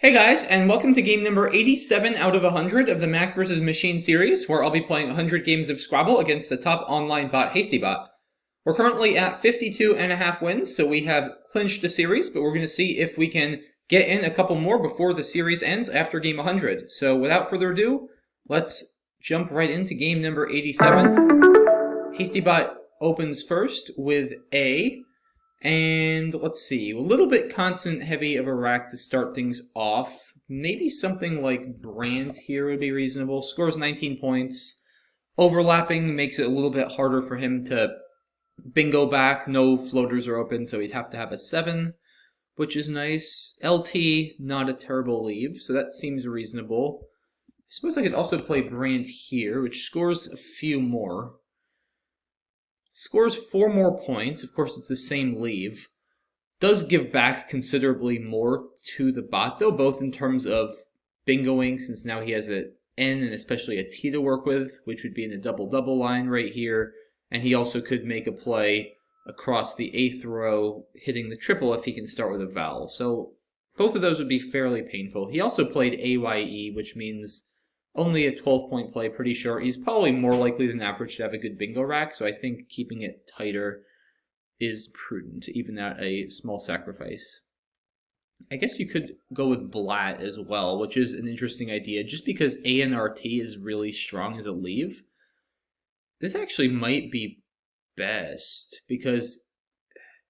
Hey guys, and welcome to game number 87 out of 100 of the Mack vs. Machine series, where I'll be playing 100 games of Scrabble against the top online bot, HastyBot. We're currently at 52.5 wins, so we have clinched the series, but we're going to see if we can get in a couple more before the series ends after game 100. So without further ado, let's jump right into game number 87. HastyBot opens first with A. And let's see, a little bit constant heavy of a rack to start things off. Maybe something like Brand here would be reasonable. Scores 19 points. Overlapping makes it a little bit harder for him to bingo back. No floaters are open, so he'd have to have a 7, which is nice. LT, not a terrible leave, so that seems reasonable. I suppose I could also play Brand here, which scores a few more. Scores 4 more points. Of course, it's the same leave. Does give back considerably more to the bot, though, both in terms of bingoing, since now he has an N and especially a T to work with, which would be in a double-double line right here. And he also could make a play across the 8th row, hitting the triple if he can start with a vowel. So both of those would be fairly painful. He also played AYE, which means only a 12-point play, pretty short. He's probably more likely than average to have a good bingo rack, so I think keeping it tighter is prudent, even at a small sacrifice. I guess you could go with Blat as well, which is an interesting idea. Just because ANRT is really strong as a leave, this actually might be best, because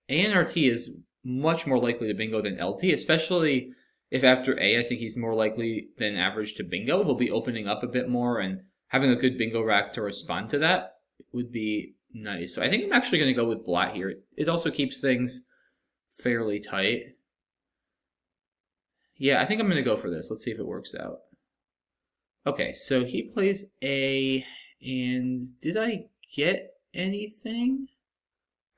ANRT is much more likely to bingo than LT, especially if after A, I think he's more likely than average to bingo. He'll be opening up a bit more, and having a good bingo rack to respond to that would be nice. So I think I'm actually going to go with Blat here. It also keeps things fairly tight. Yeah, I think I'm going to go for this. Let's see if it works out. Okay, so he plays A, and did I get anything?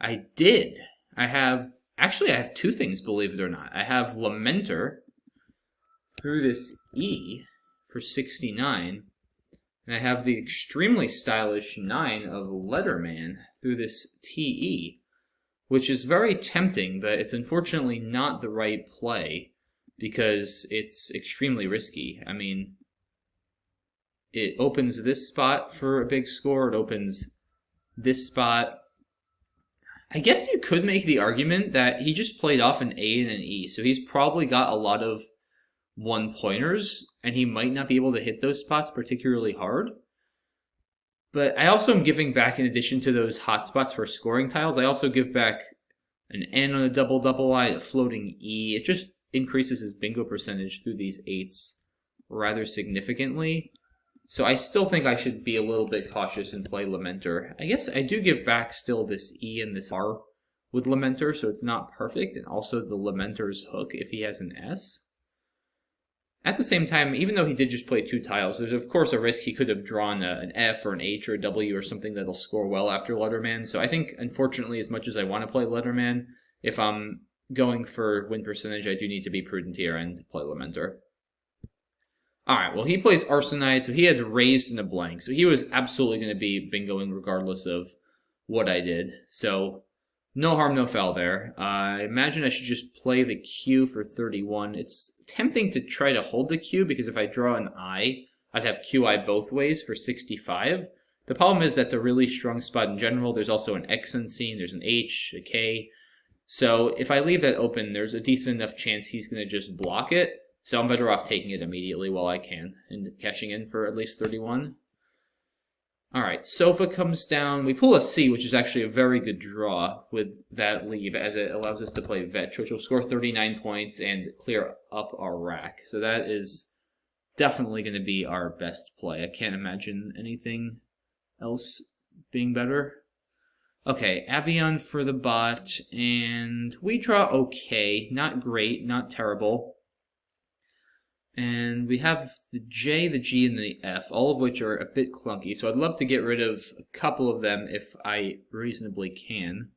I did. I have 2 things, believe it or not. I have Lamenter through this E for 69, and I have the extremely stylish 9 of Letterman through this TE, which is very tempting, but it's unfortunately not the right play because it's extremely risky. I mean, it opens this spot for a big score, it opens this spot. I guess you could make the argument that he just played off an A and an E, so he's probably got a lot of 1-pointers, and he might not be able to hit those spots particularly hard. But I also am giving back, in addition to those hot spots for scoring tiles, I also give back an N on a double-double eye, a floating E. It just increases his bingo percentage through these 8s rather significantly. So I still think I should be a little bit cautious and play Lamenter. I guess I do give back still this E and this R with Lamenter, so it's not perfect, and also the Lamenter's hook if he has an S. At the same time, even though he did just play 2 tiles, there's of course a risk he could have drawn an F or an H or a W or something that'll score well after Letterman. So I think, unfortunately, as much as I want to play Letterman, if I'm going for win percentage, I do need to be prudent here and play Lamenter. Alright, well, he plays Arsenide, so he had raised in a blank. So he was absolutely going to be bingoing regardless of what I did. So no harm, no foul there. I imagine I should just play the Q for 31. It's tempting to try to hold the Q, because if I draw an I, I'd have QI both ways for 65. The problem is that's a really strong spot in general. There's also an X unseen, there's an H, a K. So if I leave that open, there's a decent enough chance he's going to just block it. So I'm better off taking it immediately while I can and cashing in for at least 31. Alright, Sofa comes down. We pull a C, which is actually a very good draw with that leave, as it allows us to play Vetch, which will score 39 points and clear up our rack. So that is definitely going to be our best play. I can't imagine anything else being better. Okay, Avion for the bot, and we draw okay. Not great, not terrible. And we have the J, the G, and the F, all of which are a bit clunky, so I'd love to get rid of a couple of them if I reasonably can.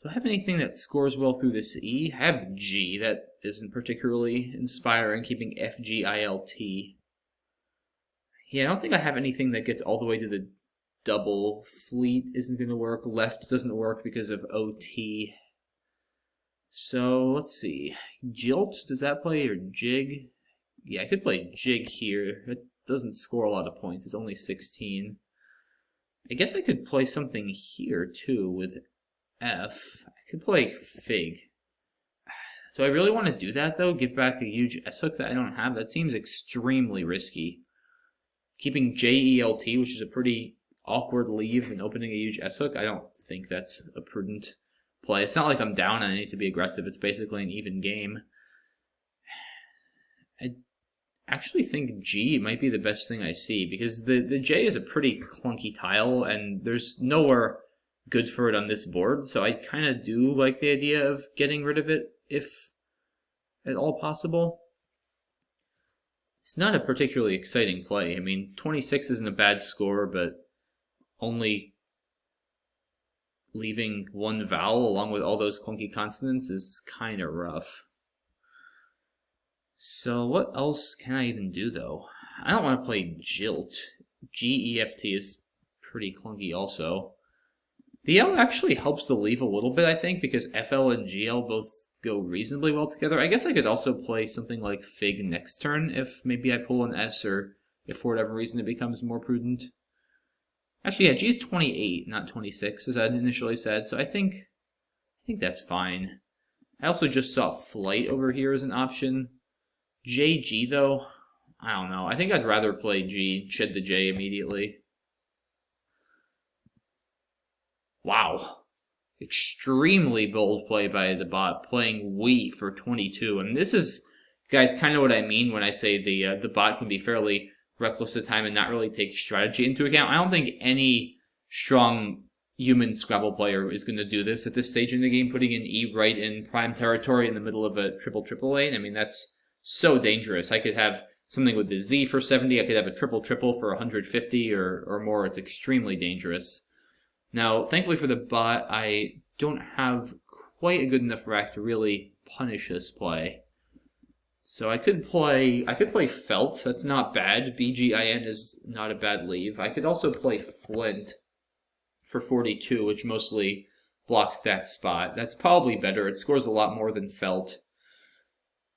Do I have anything that scores well through this E? I have G. That isn't particularly inspiring, keeping F, G, I, L, T. Yeah, I don't think I have anything that gets all the way to the double. Fleet isn't going to work. Left doesn't work because of OT. So let's see. Jilt, does that play, or Jig? Yeah, I could play Jig here. It doesn't score a lot of points. It's only 16. I guess I could play something here too with F. I could play Fig. Do I really want to do that though? Give back a huge S hook that I don't have? That seems extremely risky. Keeping JELT, which is a pretty awkward leave, and opening a huge S hook, I don't think that's a prudent play. It's not like I'm down and I need to be aggressive. It's basically an even game. I actually think G might be the best thing I see, because the J is a pretty clunky tile, and there's nowhere good for it on this board, so I kind of do like the idea of getting rid of it if at all possible. It's not a particularly exciting play. I mean, 26 isn't a bad score, but only leaving one vowel along with all those clunky consonants is kind of rough. So what else can I even do, though? I don't want to play Jilt. GEFT is pretty clunky also. The L actually helps the leave a little bit, I think, because FL and GL both go reasonably well together. I guess I could also play something like Fig next turn if maybe I pull an S, or if for whatever reason it becomes more prudent. Actually, yeah, G is 28, not 26, as I initially said, so I think that's fine. I also just saw Flight over here as an option. JG, though, I don't know. I think I'd rather play G, shed the J immediately. Wow. Extremely bold play by the bot, playing we for 22. And this is, guys, kind of what I mean when I say the bot can be fairly reckless at time and not really take strategy into account. I don't think any strong human Scrabble player is going to do this at this stage in the game, putting an E right in prime territory in the middle of a triple lane. I mean, that's so dangerous. I could have something with the Z for 70. I could have a triple for 150 or more. It's extremely dangerous. Now, thankfully for the bot, I don't have quite a good enough rack to really punish this play. So I could play Felt. That's not bad. BGIN is not a bad leave. I could also play Flint for 42, which mostly blocks that spot. That's probably better. It scores a lot more than Felt.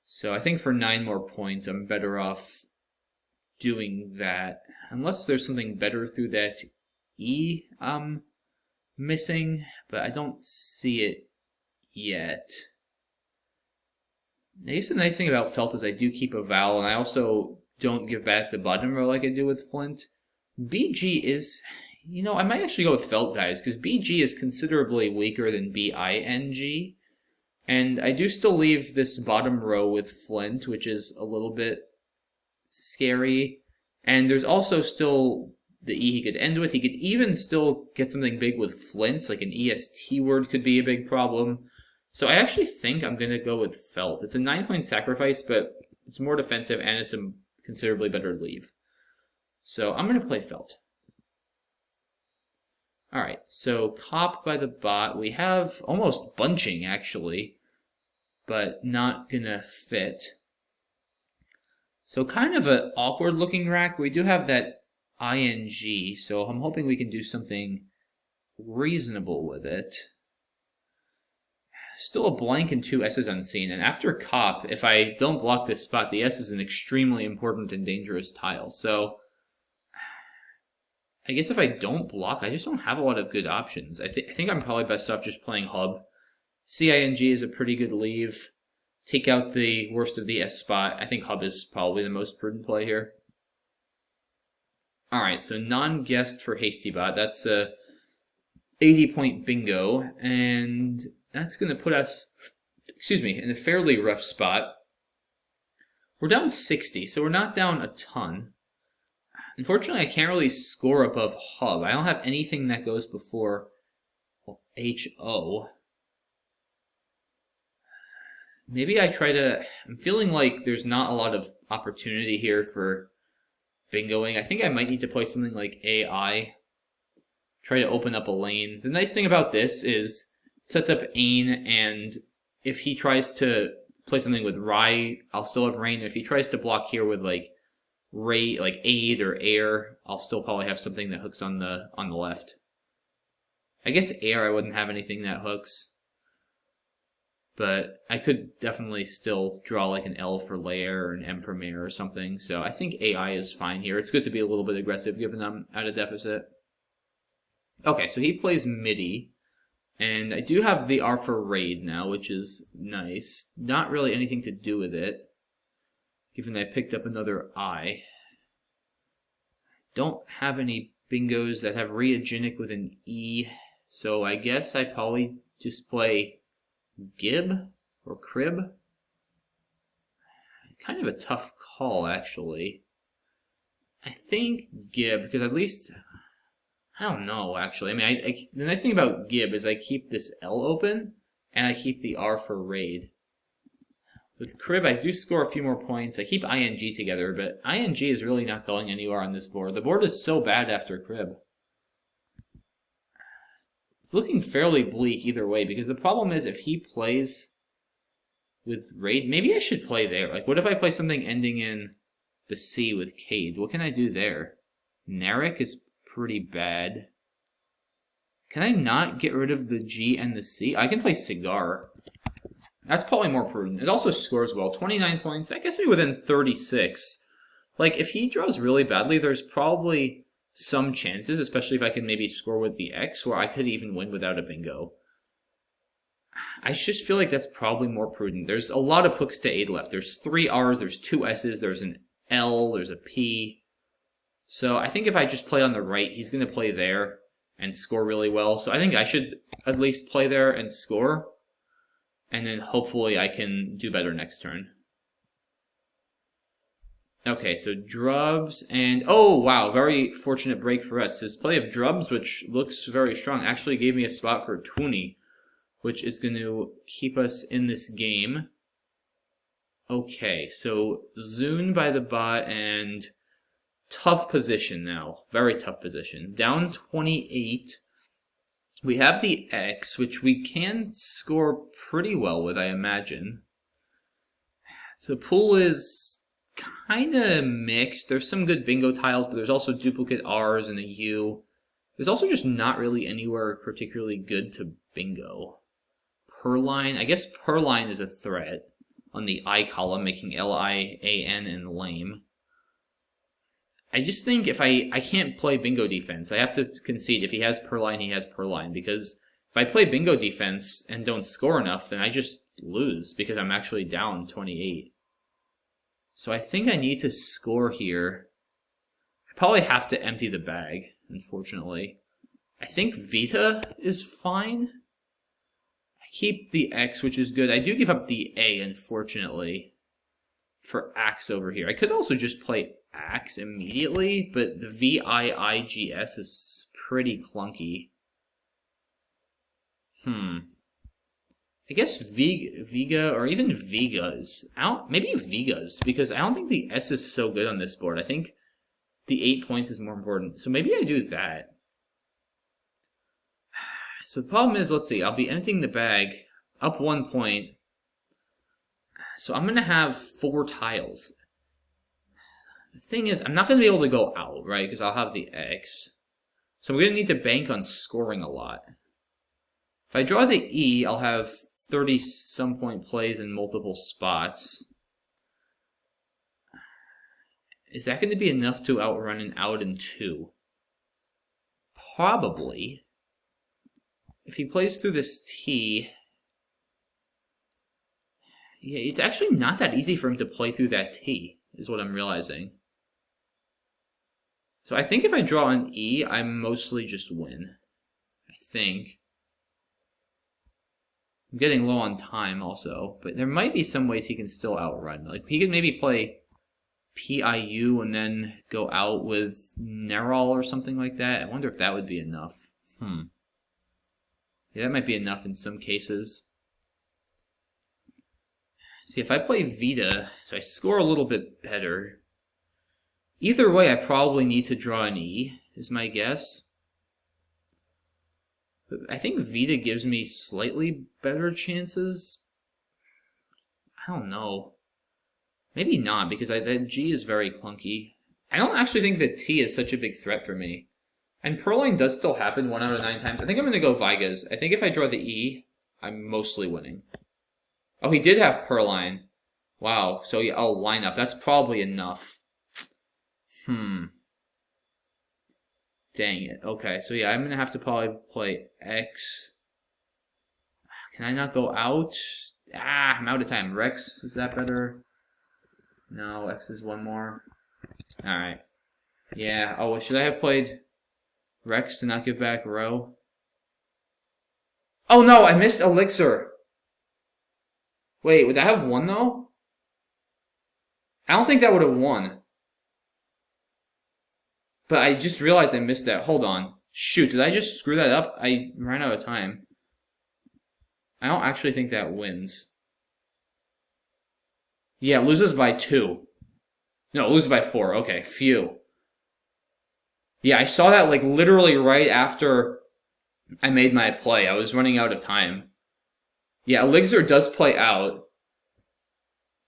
So I think for 9 more points, I'm better off doing that. Unless there's something better through that E missing, but I don't see it yet. I guess the nice thing about Felt is I do keep a vowel, and I also don't give back the bottom row like I do with Flint. BG is, you know, I might actually go with Felt, guys, because BG is considerably weaker than BING. And I do still leave this bottom row with Flint, which is a little bit scary. And there's also still the E he could end with. He could even still get something big with Flints, like an EST word could be a big problem. So I actually think I'm going to go with Felt. It's a 9-point sacrifice, but it's more defensive, and it's a considerably better leave. So I'm going to play Felt. Alright, so Cop by the bot. We have almost bunching, actually, but not going to fit. So kind of an awkward-looking rack. We do have that ING, so I'm hoping we can do something reasonable with it. Still a blank and 2 S's unseen, and after Cop, if I don't block this spot, the S is an extremely important and dangerous tile, so I guess if I don't block, I just don't have a lot of good options. I think I'm probably best off just playing Hub. CING is a pretty good leave. Take out the worst of the S spot. I think Hub is probably the most prudent play here. Alright, so non-guest for HastyBot. That's a 80-point bingo, and that's going to put us, in a fairly rough spot. We're down 60, so we're not down a ton. Unfortunately, I can't really score above Hub. I don't have anything that goes before HO. Maybe I try to... I'm feeling like there's not a lot of opportunity here for bingoing. I think I might need to play something like AI. Try to open up a lane. The nice thing about this is it sets up Ain, and if he tries to play something with Rye, I'll still have Rain. If he tries to block here with like Ray, like Aid or Air, I'll still probably have something that hooks on the left. I guess Air, I wouldn't have anything that hooks. But I could definitely still draw like an L for lair or an M for mare or something. So I think AI is fine here. It's good to be a little bit aggressive given I'm at a deficit. Okay, so he plays MIDI. And I do have the R for raid now, which is nice. Not really anything to do with it, given I picked up another I. Don't have any bingos that have Reagenic with an E, so I guess I probably just play Gib or Crib. Kind of a tough call, actually. I think Gib, because at least... I don't know, actually. I mean, the nice thing about Gib is I keep this L open, and I keep the R for raid. With Crib, I do score a few more points. I keep ING together, but ING is really not going anywhere on this board. The board is so bad after Crib. It's looking fairly bleak either way, because the problem is if he plays with raid, maybe I should play there. Like, what if I play something ending in the C with Cade? What can I do there? Narek is pretty bad. Can I not get rid of the G and the C? I can play Cigar. That's probably more prudent. It also scores well. 29 points. That gets me within 36. Like, if he draws really badly, there's probably some chances, especially if I can maybe score with the X, where I could even win without a bingo. I just feel like that's probably more prudent. There's a lot of hooks to 8 left. There's 3 R's, there's 2 S's, there's an L, there's a P. So I think if I just play on the right, he's going to play there and score really well. So I think I should at least play there and score. And then hopefully I can do better next turn. Okay, so Drubs and... Oh, wow, very fortunate break for us. His play of Drubs, which looks very strong, actually gave me a spot for Toonie, which is going to keep us in this game. Okay, so Zune by the bot and... Tough position now. Very tough position. Down 28. We have the X, which we can score pretty well with, I imagine. The pool is kind of mixed. There's some good bingo tiles, but there's also duplicate R's and a U. There's also just not really anywhere particularly good to bingo. Perline. I guess Perline is a threat on the I column, making L-I-A-N and lame. I just think if I can't play bingo defense. I have to concede if he has Perline, he has Perline. Because if I play bingo defense and don't score enough, then I just lose because I'm actually down 28. So I think I need to score here. I probably have to empty the bag, unfortunately. I think Vita is fine. I keep the X, which is good. I do give up the A, unfortunately, for Axe over here. I could also just play Axe immediately, but the V-I-I-G-S is pretty clunky. I guess Viga or even Vigas. Maybe Vigas, because I don't think the S is so good on this board. I think the 8 points is more important. So maybe I do that. So the problem is, let's see, I'll be emptying the bag up 1 point. So I'm going to have 4 tiles. The thing is, I'm not going to be able to go out, right? Because I'll have the X. So I'm going to need to bank on scoring a lot. If I draw the E, I'll have 30-some point plays in multiple spots. Is that going to be enough to outrun an out in 2? Probably. If he plays through this T... Yeah, it's actually not that easy for him to play through that T, is what I'm realizing. So I think if I draw an E, I mostly just win. I think. I'm getting low on time also, but there might be some ways he can still outrun. Like, he could maybe play PIU and then go out with Nerol or something like that. I wonder if that would be enough. Yeah, that might be enough in some cases. See, if I play Vita, so I score a little bit better. Either way, I probably need to draw an E, is my guess. But I think Vita gives me slightly better chances. I don't know. Maybe not, because that G is very clunky. I don't actually think that T is such a big threat for me. And Perline does still happen 1 out of 9 times. I think I'm going to go Vigas. I think if I draw the E, I'm mostly winning. Oh, he did have Purline. Wow. So yeah, oh, lineup. That's probably enough. Dang it. Okay, so yeah, I'm gonna have to probably play X. Can I not go out? Ah, I'm out of time. Rex, is that better? No, X is one more. Alright. Yeah, oh, should I have played Rex to not give back Row? Oh no, I missed Elixir! Wait, would that have won though? I don't think that would have won. But I just realized I missed that. Hold on. Shoot, did I just screw that up? I ran out of time. I don't actually think that wins. Yeah, loses by 2. No, loses by 4. Okay, phew. Yeah, I saw that like literally right after I made my play. I was running out of time. Yeah, Elixir does play out.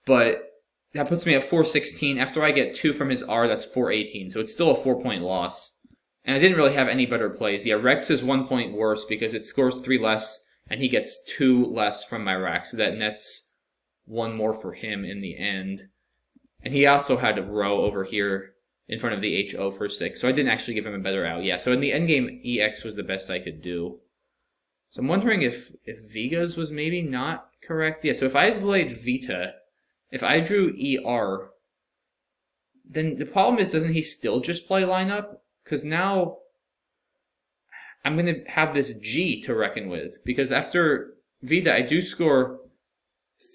But that puts me at 416. After I get 2 from his R, that's 418. So it's still a 4-point loss. And I didn't really have any better plays. Yeah, Rex is 1 point worse because it scores 3 less, and he gets 2 less from my rack. So that nets 1 more for him in the end. And he also had a row over here in front of the HO for 6. So I didn't actually give him a better out. Yeah, so in the endgame, EX was the best I could do. So I'm wondering if Viga's was maybe not correct. Yeah, so if I had played Vita, if I drew ER, then the problem is, doesn't he still just play lineup? Because now I'm going to have this G to reckon with. Because after Vita, I do score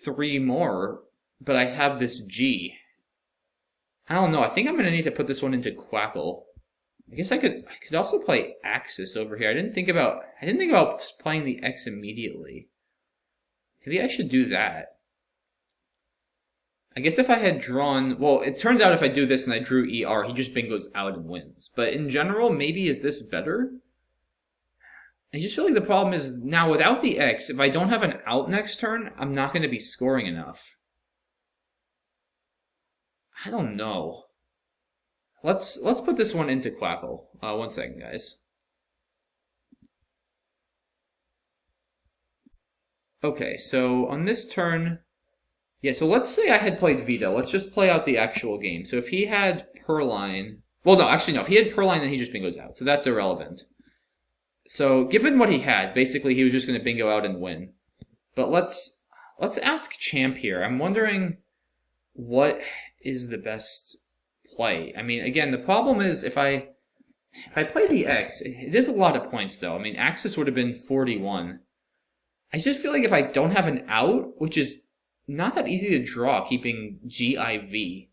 3 more, but I have this G. I don't know. I think I'm going to need to put this one into Quackle. I guess I could also play Axis over here. I didn't think about playing the X immediately. Maybe I should do that. I guess if I had drawn... Well, it turns out if I do this and I drew ER, he just bingos out and wins. But in general, maybe is this better? I just feel like the problem is now without the X, if I don't have an out next turn, I'm not going to be scoring enough. I don't know. Let's put this one into Quackle. 1 second, guys. Okay, so on this turn... Yeah, so let's say I had played Vita. Let's just play out the actual game. So if he had Purline... Well, no, actually, no. If he had Purline, then he just bingos out. So that's irrelevant. So given what he had, basically he was just going to bingo out and win. But let's ask Champ here. I'm wondering what is the best play. I mean, again, the problem is if I play the X, it is a lot of points, though. I mean, Axis would have been 41. I just feel like if I don't have an out, which is not that easy to draw, keeping GIV.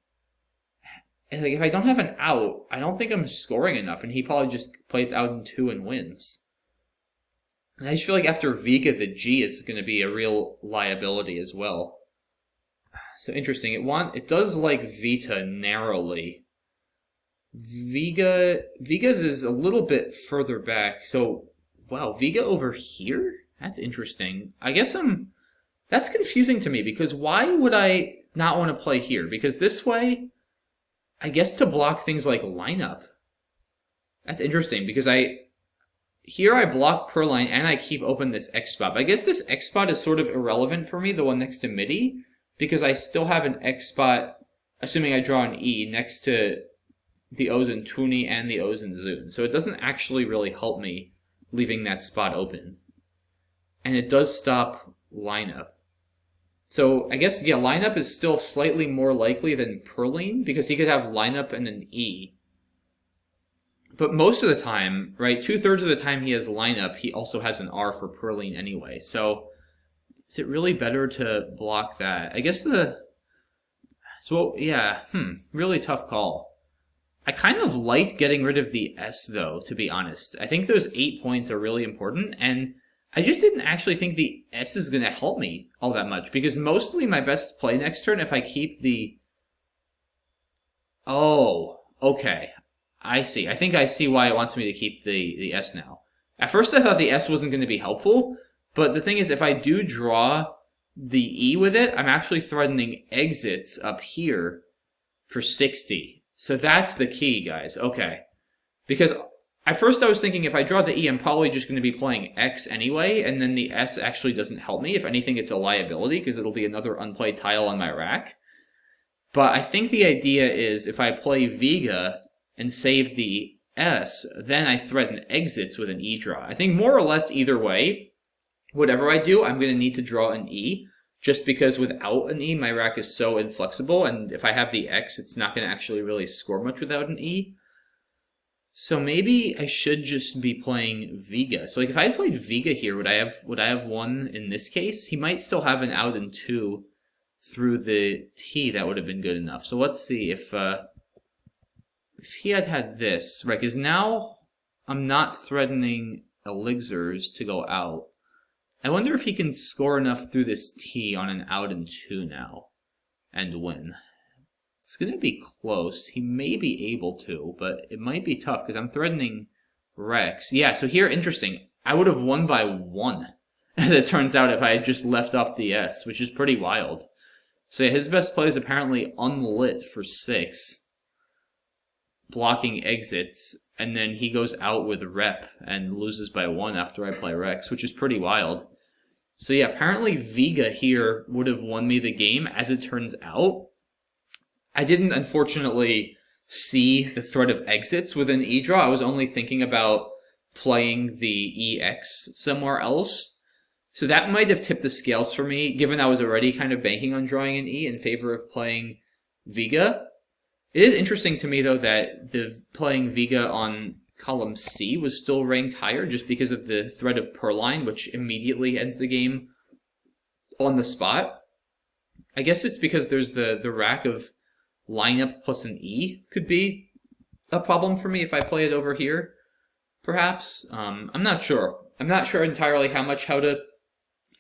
And like if I don't have an out, I don't think I'm scoring enough, and he probably just plays out in 2 and wins. And I just feel like after Vega, the G is going to be a real liability as well. So interesting. It does like Vita narrowly. Vega's is a little bit further back. So wow, Vega over here? That's interesting. I guess that's confusing to me, because why would I not want to play here? Because this way, I guess to block things like lineup. That's interesting, because here I block Purline and I keep open this X spot. But I guess this X spot is sort of irrelevant for me, the one next to MIDI, because I still have an X spot, assuming I draw an E, next to the O's and Tuni and the O's and Zune. So it doesn't actually really help me leaving that spot open. And it does stop lineup. So I guess, yeah, lineup is still slightly more likely than Purline, because he could have lineup and an E. But most of the time, right, 2/3 of the time he has lineup, he also has an R for Purline anyway. So is it really better to block that? I guess really tough call. I kind of liked getting rid of the S, though, to be honest. I think those 8 points are really important, and I just didn't actually think the S is going to help me all that much, because mostly my best play next turn, if I keep the... Oh, okay. I see. I think I see why it wants me to keep the S now. At first I thought the S wasn't going to be helpful, but the thing is, if I do draw the E with it, I'm actually threatening exits up here for 60. So that's the key, guys. Okay. Because At first I was thinking if I draw the E, I'm probably just going to be playing X anyway, and then the S actually doesn't help me. If anything, it's a liability, because it'll be another unplayed tile on my rack. But I think the idea is if I play Vega and save the S, then I threaten exits with an E draw. I think more or less either way, whatever I do, I'm going to need to draw an E, just because without an E, my rack is so inflexible, and if I have the X, it's not going to actually really score much without an E. So maybe I should just be playing Vega. So like if I had played Vega here, would I have won in this case? He might still have an out in 2 through the T. That would have been good enough. So let's see if he had this, right? Because now I'm not threatening elixirs to go out. I wonder if he can score enough through this T on an out in 2 now and win. It's going to be close. He may be able to, but it might be tough because I'm threatening Rex. Yeah, so here, interesting. I would have won by 1, as it turns out, if I had just left off the S, which is pretty wild. So yeah, his best play is apparently unlit for 6, blocking exits, and then he goes out with rep and loses by 1 after I play Rex, which is pretty wild. So yeah, apparently Vega here would have won me the game, as it turns out. I didn't, unfortunately, see the threat of exits with an E draw. I was only thinking about playing the EX somewhere else. So that might have tipped the scales for me, given I was already kind of banking on drawing an E in favor of playing Vega. It is interesting to me, though, that the playing Vega on column C was still ranked higher just because of the threat of Purline, which immediately ends the game on the spot. I guess it's because there's the rack of lineup plus an E could be a problem for me if I play it over here, perhaps. I'm not sure. I'm not sure entirely how to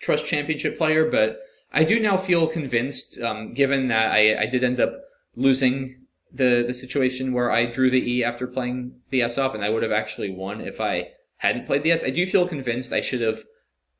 trust Championship Player, but I do now feel convinced, given that I did end up losing the situation where I drew the E after playing the S off, and I would have actually won if I hadn't played the S. I do feel convinced I should have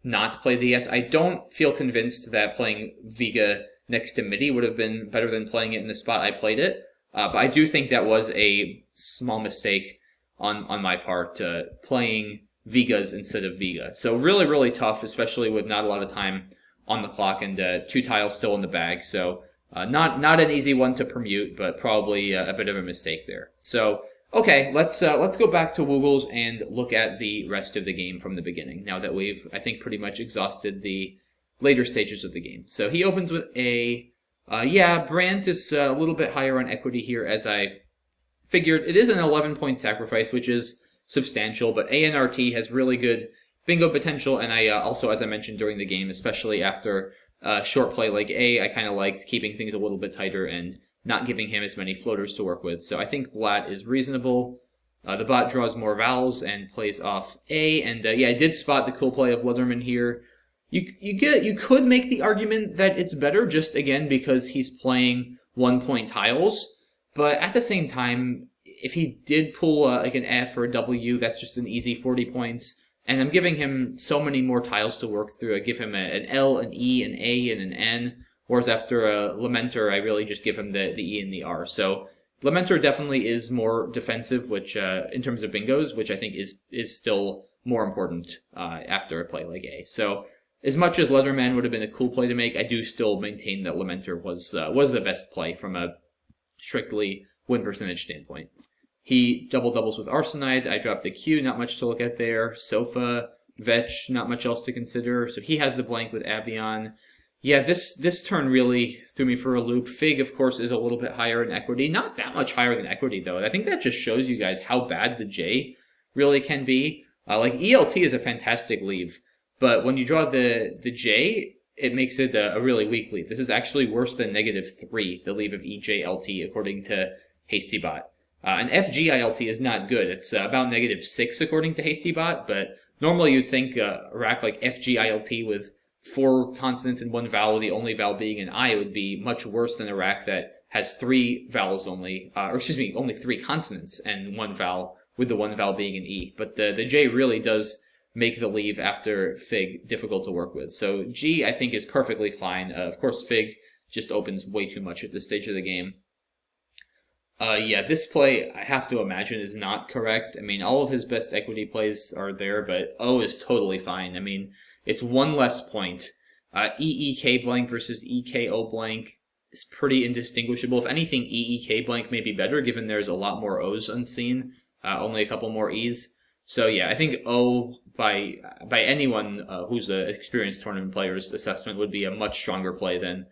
not played the S. I don't feel convinced that playing Vega next to MIDI would have been better than playing it in the spot I played it. But I do think that was a small mistake on my part, playing Vegas instead of Vega. So really, really tough, especially with not a lot of time on the clock and 2 tiles still in the bag. So not an easy one to permute, but probably a bit of a mistake there. So okay, let's go back to Woogles and look at the rest of the game from the beginning, now that we've, I think, pretty much exhausted the later stages of the game. So he opens with a, Brandt is a little bit higher on equity here, as I figured. It is an 11-point sacrifice, which is substantial, but ANRT has really good bingo potential, and I also, as I mentioned during the game, especially after short play like A, I kind of liked keeping things a little bit tighter and not giving him as many floaters to work with. So I think Blatt is reasonable. The bot draws more vowels and plays off A, and I did spot the cool play of Leatherman here. You could make the argument that it's better just, again, because he's playing 1-point tiles, but at the same time, if he did pull like an F or a W, that's just an easy 40 points, and I'm giving him so many more tiles to work through. I give him an L, an E, an A, and an N, whereas after a Lamenter, I really just give him the E and the R. So Lamenter definitely is more defensive, which in terms of bingos, which I think is still more important after a play like A. So as much as Leatherman would have been a cool play to make, I do still maintain that Lamenter was the best play from a strictly win percentage standpoint. He doubles with Arsenide. I drop the Q, not much to look at there. Sofa, Vetch, not much else to consider. So he has the blank with Avion. Yeah, this turn really threw me for a loop. Fig, of course, is a little bit higher in equity. Not that much higher than equity, though. I think that just shows you guys how bad the J really can be. Like, ELT is a fantastic leave, but when you draw the J, it makes it a really weak leave. This is actually worse than -3, the leave of EJLT, according to HastyBot. And FGILT is not good. It's about -6, according to HastyBot, but normally you'd think a rack like FGILT with 4 consonants and 1 vowel, the only vowel being an I, would be much worse than a rack that has 3 vowels only, only 3 consonants and 1 vowel, with the 1 vowel being an E. But the J really does make the leave after Fig difficult to work with. So G, I think, is perfectly fine. Of course, Fig just opens way too much at this stage of the game. Yeah, this play, I have to imagine, is not correct. I mean, all of his best equity plays are there, but O is totally fine. I mean, it's one less point. EEK blank versus EKO blank is pretty indistinguishable. If anything, EEK blank may be better, given there's a lot more O's unseen, only a couple more E's. So yeah, I think O by anyone who's an experienced tournament player's assessment would be a much stronger play than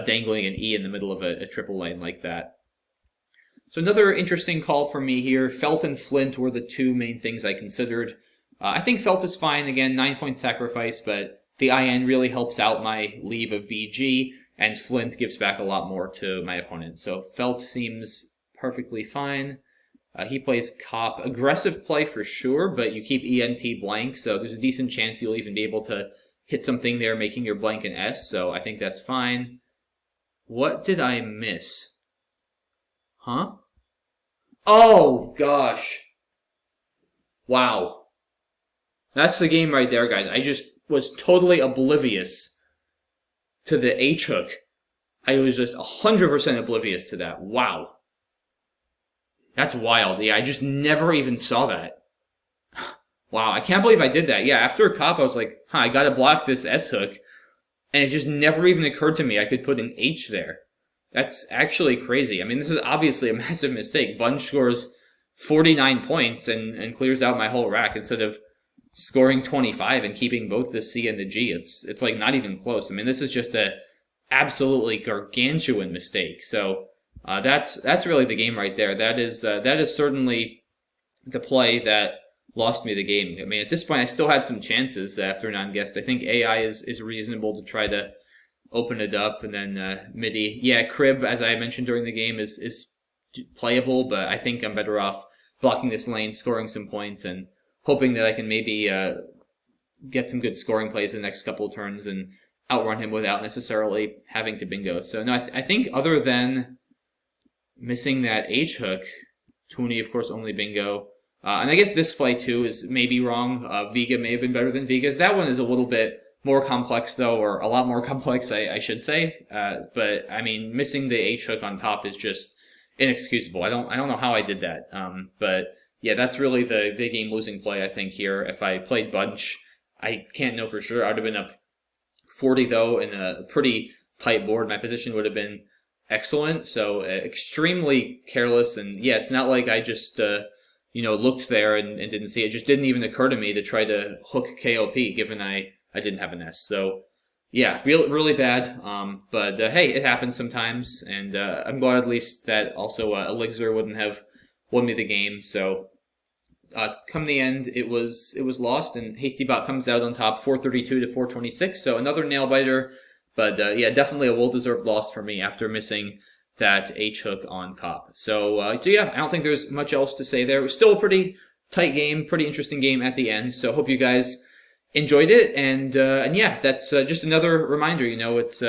dangling an E in the middle of a triple lane like that. So another interesting call for me here. Felt and Flint were the two main things I considered. I think Felt is fine. Again, 9-point sacrifice, but the IN really helps out my leave of BG, and Flint gives back a lot more to my opponent. So Felt seems perfectly fine. He plays Cop. Aggressive play for sure, but you keep ENT blank, so there's a decent chance you'll even be able to hit something there, making your blank an S, so I think that's fine. What did I miss? Huh? Oh, gosh. Wow. That's the game right there, guys. I just was totally oblivious to the H-hook. I was just 100% oblivious to that. Wow. That's wild. Yeah, I just never even saw that. Wow, I can't believe I did that. Yeah, after a cop, I was like, I gotta block this S-hook. And it just never even occurred to me I could put an H there. That's actually crazy. I mean, this is obviously a massive mistake. Bunch scores 49 points and clears out my whole rack instead of scoring 25 and keeping both the C and the G. It's like not even close. I mean, this is just a absolutely gargantuan mistake. So that's really the game right there. That is certainly the play that lost me the game. I mean, at this point, I still had some chances after non-guest. I think AI is reasonable to try to open it up, and then MIDI. Yeah, Crib, as I mentioned during the game, is playable, but I think I'm better off blocking this lane, scoring some points, and hoping that I can maybe get some good scoring plays in the next couple of turns and outrun him without necessarily having to bingo. So no, I think other than missing that H-hook, Toonie, of course, only bingo. And I guess this play, too, is maybe wrong. Vega may have been better than Vega's. That one is a little bit more complex, though, or a lot more complex, I should say. But, I mean, missing the H-hook on top is just inexcusable. I don't know how I did that. But, yeah, that's really the game-losing play, I think, here. If I played Bunch, I can't know for sure. I would have been up 40, though, in a pretty tight board. My position would have been excellent. So, extremely careless. And, yeah, it's not like I just... looked there and didn't see it. It just didn't even occur to me to try to hook KOP, given I didn't have an S. So, yeah, really bad. But hey, it happens sometimes, and I'm glad at least that also Elixir wouldn't have won me the game. So, come the end, it was lost, and HastyBot comes out on top, 432 to 426. So another nail biter, but yeah, definitely a well-deserved loss for me after missing that H-hook on Cop. So yeah, I don't think there's much else to say there. It was still a pretty tight game, pretty interesting game at the end. So hope you guys enjoyed it. And yeah, that's just another reminder, it's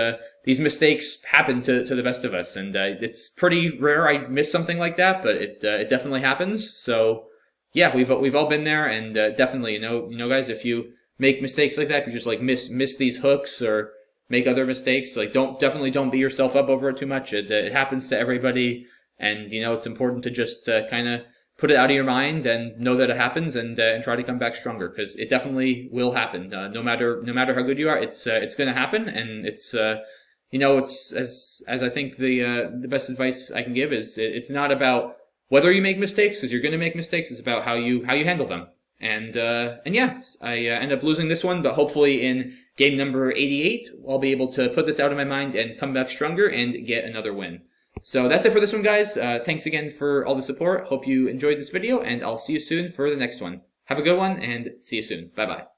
these mistakes happen to the best of us. And it's pretty rare I miss something like that, but it definitely happens. So yeah, we've all been there. And definitely, guys, if you make mistakes like that, if you just like miss these hooks or make other mistakes, like definitely don't beat yourself up over it too much. It happens to everybody, and it's important to just kind of put it out of your mind and know that it happens, and try to come back stronger, because it definitely will happen. No matter how good you are, it's going to happen, and it's it's as I think the best advice I can give is it's not about whether you make mistakes, because you're going to make mistakes. It's about how you handle them. And yeah, I end up losing this one, but hopefully in game number 88, I'll be able to put this out of my mind and come back stronger and get another win. So that's it for this one, guys. Thanks again for all the support. Hope you enjoyed this video, and I'll see you soon for the next one. Have a good one, and see you soon. Bye-bye.